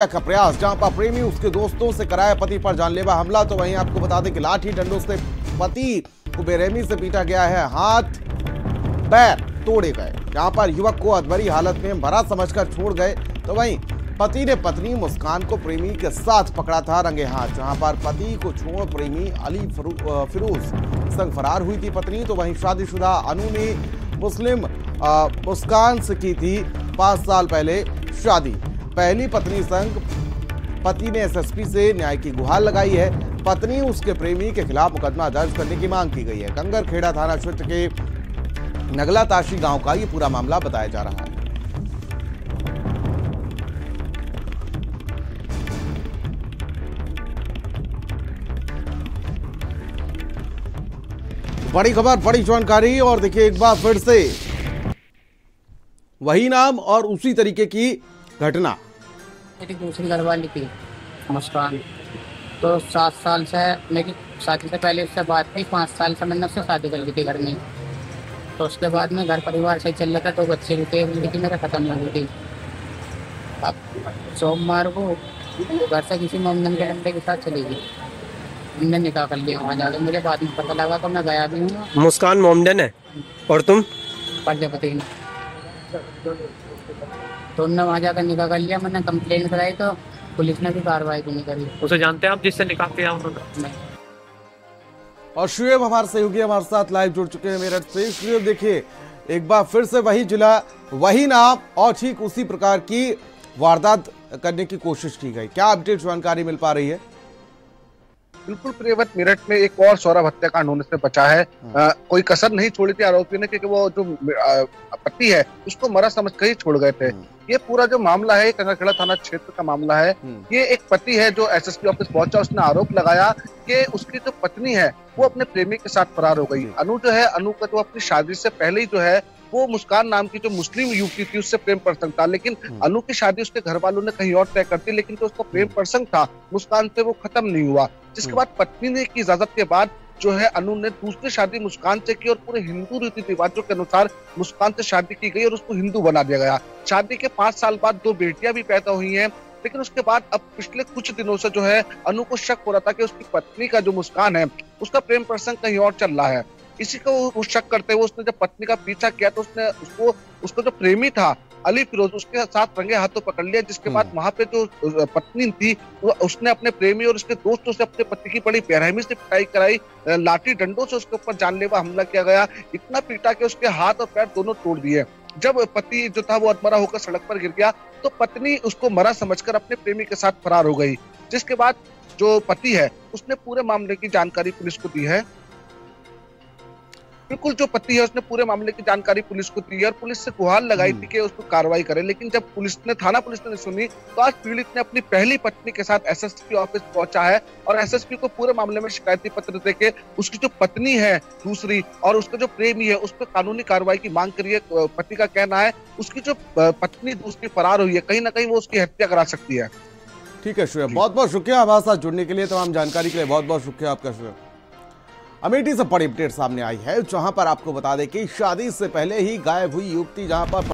का प्रयास, जहां पर प्रेमी उसके दोस्तों से कराया पति पर जानलेवा हमला। तो वहीं आपको बता दें कि लाठी डंडों से पति को बेरहमी से पीटा गया है, हाथ पैर तोड़े गए। यहां पर युवक को अधमरी हालत में मरा समझकर छोड़ गए। तो वहीं पति ने पत्नी मुस्कान को प्रेमी के साथ पकड़ा था रंगे हाथ, जहां पर पति को छोड़ प्रेमी अली फिरोज संग फरार हुई थी पत्नी। तो वहीं शादीशुदा अनु ने मुस्लिम मुस्कान से की थी 5 साल पहले शादी। पहली पत्नी संग पति ने एसएसपी से न्याय की गुहार लगाई है। पत्नी उसके प्रेमी के खिलाफ मुकदमा दर्ज करने की मांग की गई है। कंगरखेड़ा थाना क्षेत्र के नगला ताशी गांव का ये पूरा मामला बताया जा रहा है। बड़ी खबर, बड़ी जानकारी। और देखिए एक बार फिर से वही नाम और उसी तरीके की घटना। मेरी दूसरी घरवाली थी मुस्कान, तो 7 साल से मेरी शादी से पहले उससे बात थी। 5 साल से मैंने उससे शादी कर ली थी घर में। तो उसके बाद में घर परिवार से चल रहा था, 2 बच्चे भी थे, लेकिन मेरा खत्म हो गई थी। अब सोमवार को घर से किसी मोमदन के लड़के के साथ चली गई। हमने निकाह कर लिया वहाँ जाकर। मुझे बाद में पता लगा तो मैं गया भी हूँ। मुस्कान मोमडन है और तुम प्रजापति। तो उनने वहाँ जाकर निकाह कर लिया। मैंने कंप्लेन कराई तो पुलिस ने भी कार्रवाई नहीं करी। उसे जानते हैं आप जिससे निकाह किया उन्होंने? नहीं। और शुएब हमारे सहयोगी हमारे साथ लाइव जुड़ चुके हैं मेरठ से। शुएब, देखिए एक बार फिर से वही जिला, वही नाम और ठीक उसी प्रकार की वारदात करने की कोशिश की गई। क्या अपडेट जानकारी मिल पा रही है? बिल्कुल प्रियवत, मेरठ में एक और सौरभ हत्याकांड होने से बचा है। कोई कसर नहीं छोड़ी थी आरोपी ने, क्योंकि वो जो पति है उसको मरा समझकर ही छोड़ गए थे। ये पूरा जो मामला है कंगरखेड़ा थाना क्षेत्र का मामला है। ये एक पति है जो एसएसपी ऑफिस पहुंचा, उसने आरोप लगाया कि उसकी जो पत्नी है वो अपने प्रेमी के साथ फरार हो गई। अनु जो है, अनु का जो अपनी शादी से पहले ही जो है वो मुस्कान नाम की जो मुस्लिम युवती थी उससे प्रेम प्रसंग था। लेकिन अनु की शादी उसके घर वालों ने कहीं और तय कर दी, लेकिन जो उसका प्रेम प्रसंग था मुस्कान से वो खत्म नहीं हुआ। जिसके बाद पत्नी ने की इजाजत के बाद जो है अनु ने दूसरी शादी मुस्कान से की और पूरे हिंदू रीति रिवाजों के अनुसार मुस्कान से शादी की गई और उसको हिंदू बना दिया गया। शादी के 5 साल बाद 2 बेटियां भी पैदा हुई हैं। लेकिन उसके बाद अब पिछले कुछ दिनों से जो है अनु को शक हो रहा था कि उसकी पत्नी का जो मुस्कान है उसका प्रेम प्रसंग कहीं और चल रहा है। इसी को वो शक करते हुए उसने जब पत्नी का पीछा किया तो उसने उसको जो प्रेमी था अली फिरोज, उसके साथ रंगे हाथों पकड़ लिया। जिसके बाद वहां पे जो पत्नी थी उसने अपने प्रेमी और उसके दोस्तों से अपने पति की बड़ी बेरहमी से पिटाई कराई। लाठी डंडों से उसके ऊपर जानलेवा हमला किया गया। इतना पीटा कि उसके हाथ और पैर दोनों तोड़ दिए। जब पति जो था वो अधमरा होकर सड़क पर गिर गया तो पत्नी उसको मरा समझकर अपने प्रेमी के साथ फरार हो गई। जिसके बाद जो पति है उसने पूरे मामले की जानकारी पुलिस को दी है। बिल्कुल, जो पति है उसने पूरे मामले की जानकारी पुलिस को दी है और पुलिस से गुहार लगाई थी कि उसको कार्रवाई करे। लेकिन जब थाना पुलिस ने सुनी तो आज पीड़ित ने अपनी पहली पत्नी के साथ एसएसपी ऑफिस पहुंचा है और एसएसपी को पूरे मामले में शिकायती पत्र देके उसकी जो पत्नी है दूसरी और उसका जो प्रेमी है उस पर कानूनी कार्रवाई की मांग करी है। पति का कहना है उसकी जो पत्नी दूसरी फरार हुई है, कहीं ना कहीं वो उसकी हत्या करा सकती है। ठीक है शुएब, बहुत बहुत शुक्रिया हमारे साथ जुड़ने के लिए, तमाम जानकारी के लिए बहुत बहुत शुक्रिया आपका शुएब। अमेठी से बड़ी अपडेट सामने आई है, जहां पर आपको बता दें कि शादी से पहले ही गायब हुई युवती, जहां पर